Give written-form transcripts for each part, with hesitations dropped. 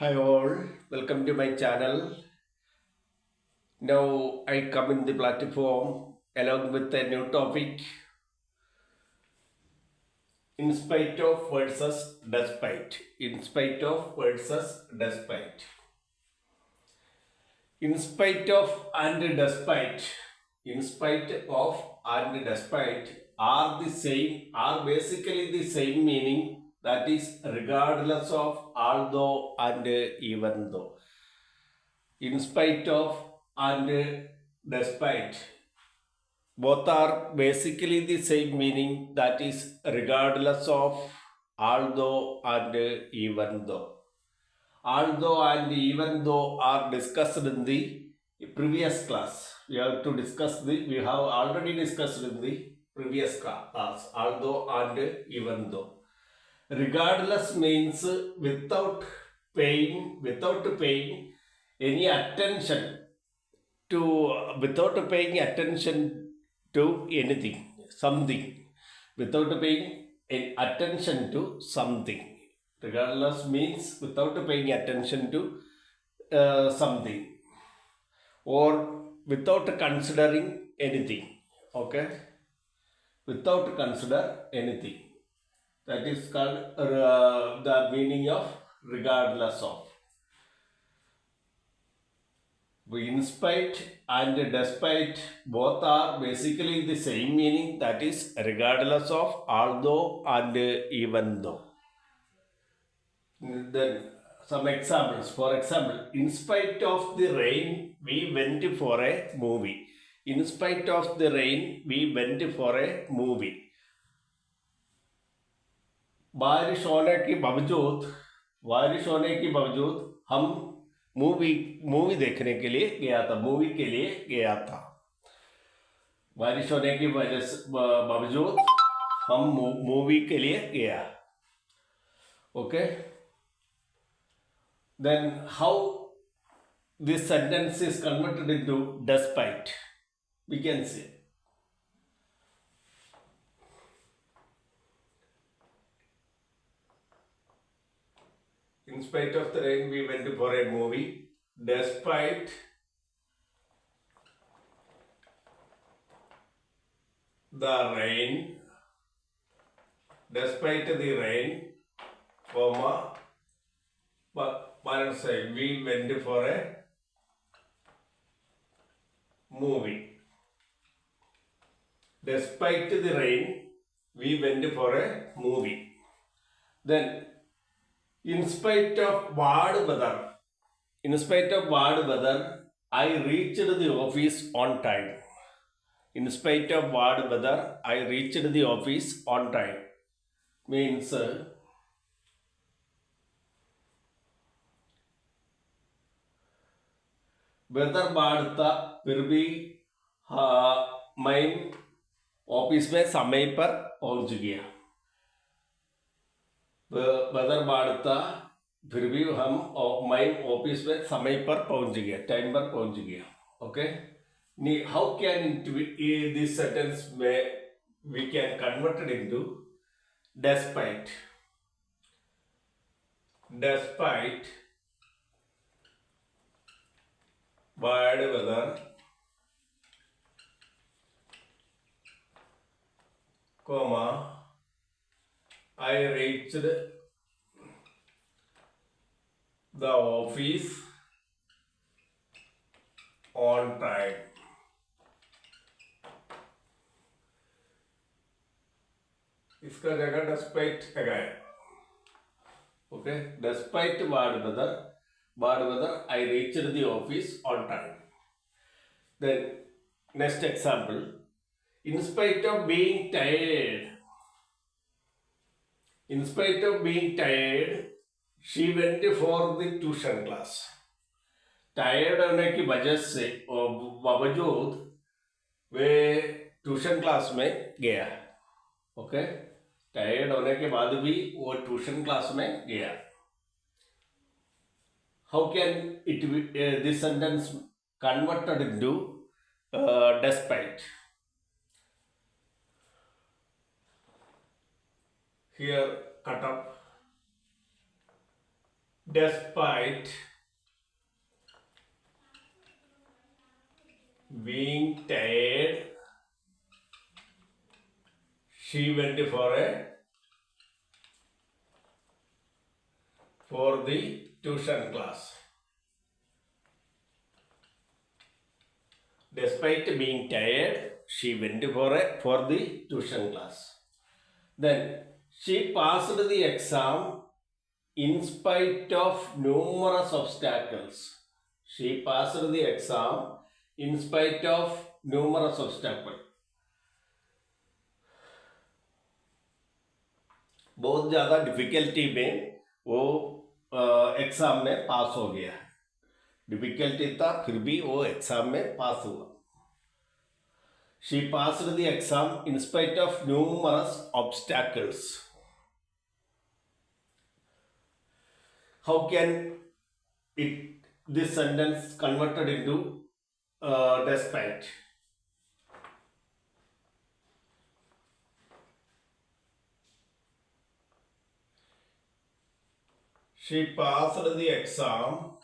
Hi all, welcome to my channel. Now I come in the platform along with a new topic, in spite of versus despite. In spite of versus despite. In spite of and despite. In spite of and despite are the same, are basically the same meaning, that is regardless of, although and even though. In spite of and despite both are basically the same meaning, that is regardless of, although and even though. Although and even though are discussed in the previous class. We have to discuss we have already discussed in the previous class, although and even though. Regardless means without paying any attention to, without paying attention to anything, something, without paying attention to something. Regardless means without paying attention to something, or without considering anything. Okay, without consider anything, that is called the meaning of regardless of. In spite and despite both are basically the same meaning, that is regardless of, although and even though. Then some examples. For example, in spite of the rain, we went for a movie. In spite of the rain, we went for a movie. बारिश होने के बावजूद, बारिश होने के बावजूद हम movie movie देखने के लिए गया था, मूवी के लिए गया था. बारिश होने की वजह से बावजूद हम मूवी के लिए गया. Okay, then how this sentence is converted into despite? We can say in spite of the rain we went for a movie. Despite the rain, despite the rain, comma, parents say we went for a movie. Despite the rain, we went for a movie. Then, in spite of bad weather, in spite of bad weather, I reached the office on time. In spite of bad weather, I reached the office on time. Means weather bad था फिर भी मैं office में समय पर पहुंच गया. Weather बाढ़ था फिर भी मैं ऑफिस में समय पर पहुंच गया, टाइम पर पहुंच गया. Okay, how can it this sentence में we can convert it into despite. Despite bad weather, comma, I reached the office on time. इसका जगह despite लगाए. Okay, despite bad weather, I reached the office on time. Then next example, in spite of being tired, in spite of being tired, she went for the tuition class. Tired होने की वजह से बावजूद वे tuition class में गया. Okay, tired होने के बाद भी वो ट्यूशन क्लास में गया. How can it this sentence converted into despite? Here cut up despite being tired, she went for the tuition class. Despite being tired, she went for the tuition class. Then she passed the exam in spite of numerous obstacles. She passed the exam in spite of numerous obstacles. बहुत ज़्यादा difficulty में वो exam में पास हो गया. Difficulty था फिर भी वो एग्ज़ाम में पास हुआ. She passed the exam in spite of numerous obstacles. How can this sentence converted into despite? She passed the exam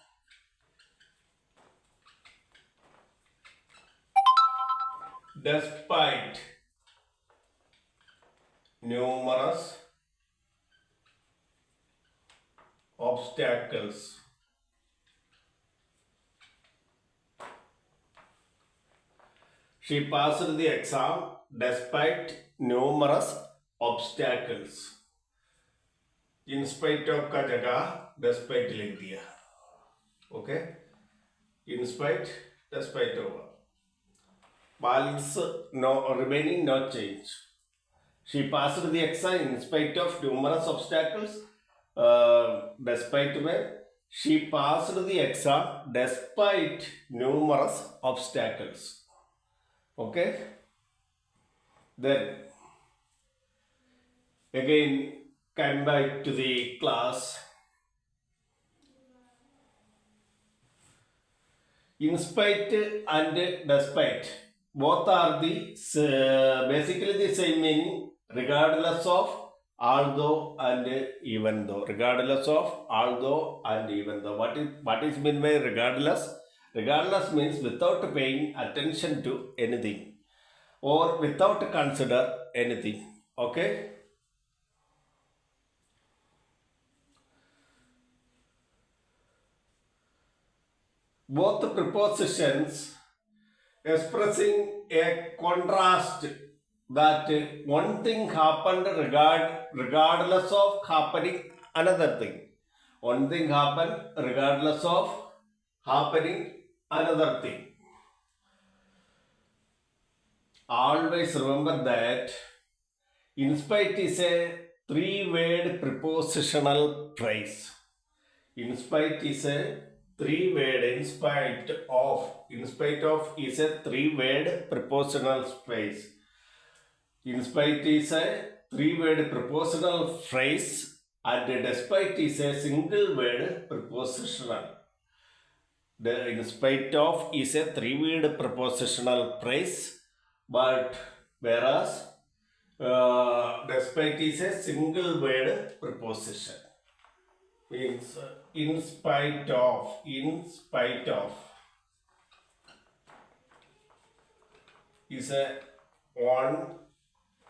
despite numerous obstacles. She passed the exam despite numerous obstacles. In spite of का जगह despite लिख दिया. Okay? In spite, despite over. Balance no remaining no change. She passed the exam in spite of numerous obstacles. Despite में she passed the exam despite numerous obstacles. Okay? Then again come back to the class. In spite and despite both are the basically the same meaning, regardless of, although and even though. Regardless of, although and even though. What is meant by regardless? Regardless means without paying attention to anything or without consider anything. Okay? Both prepositions expressing a contrast that one thing happened regardless of happening another thing. One thing happened regardless of happening another thing. Always remember that in spite is a three-word prepositional phrase. In spite is a three-word, in spite of is a three-word prepositional phrase. In spite is a three-word prepositional phrase and despite is a single-word prepositional. The in spite of is a three-word prepositional phrase, but whereas despite is a single-word preposition. Means in spite of is a 1,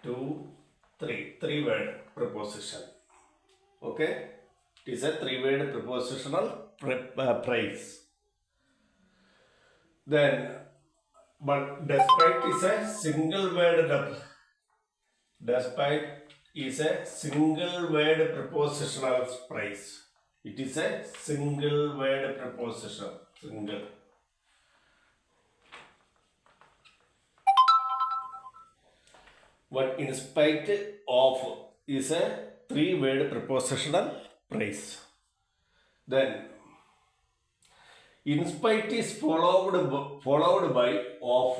2, 3 three-word preposition. Okay, it is a three-word prepositional phrase. Then, but despite is a single word. Despite is a single word prepositional phrase. It is a single word preposition. Single. But in spite of is a three-word prepositional phrase. Then in spite is followed by of.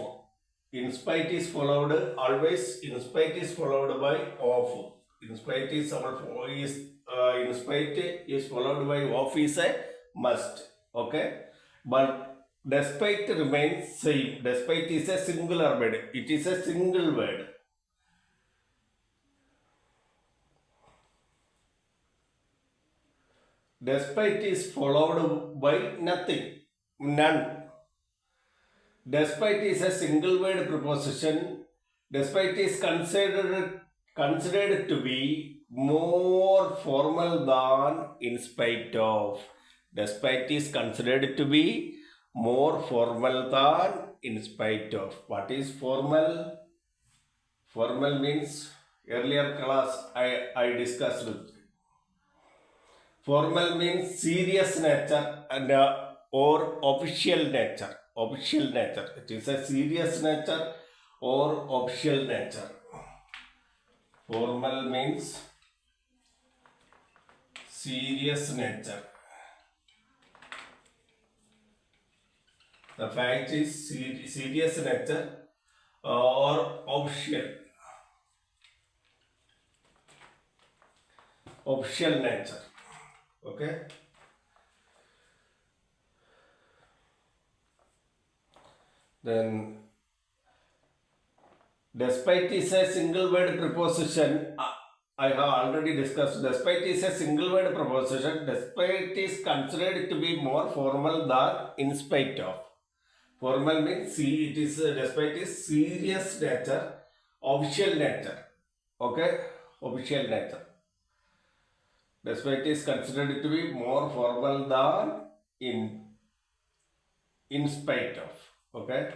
In spite is followed always. In spite is followed by of. In spite is in spite is followed by of is a must. Okay, but despite remains same. Despite is a singular word. It is a single word. despite is followed by nothing, none. Despite is a single word preposition. Despite is considered to be more formal than in spite of. Despite is considered to be more formal than in spite of. What is formal? Formal means earlier class I discussed. Formal means serious nature and or official nature. Official nature. It is a serious nature or official nature. Formal means serious nature. The fact is serious nature or official. Official nature. Okay. Then despite is a single word preposition. I have already discussed. Despite is a single word preposition. Despite is considered to be more formal than in spite of. Formal means it is despite is serious nature, official nature. Okay, official nature. Despite is considered to be more formal than in spite of. Okay.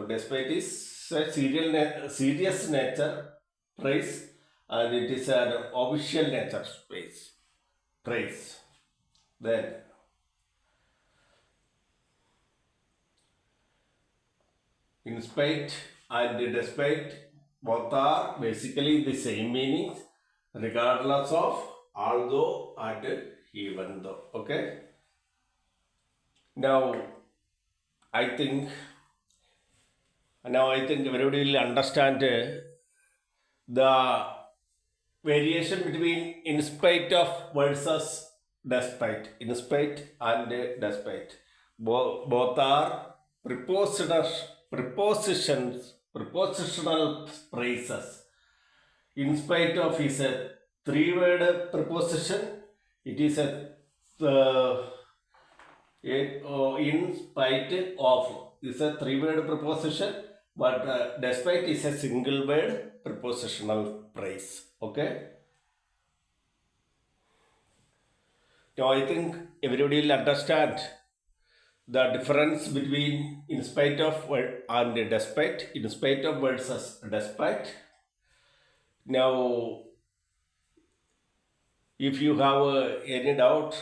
Despite is a serious nature praise and it is an official nature space praise. Then in spite and despite both are basically the same meanings regardless of, although and even though. Okay. Now I think everybody will understand the variation between in spite of versus despite. In spite and despite. Both are prepositional phrases. In spite of is a three-word preposition. It is a in spite of is a three-word preposition, but despite is a single word prepositional phrase. Okay. Now I think everybody will understand the difference between in spite of and despite. In spite of versus despite. Now, if you have any doubt,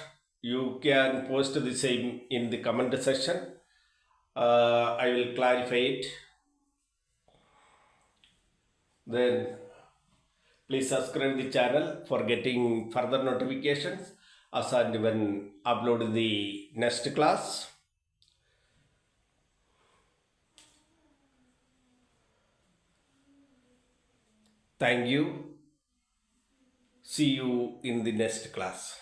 you can post the same in the comment section. I will clarify it. Then please subscribe the channel for getting further notifications as and when upload the next class. Thank you. See you in the next class.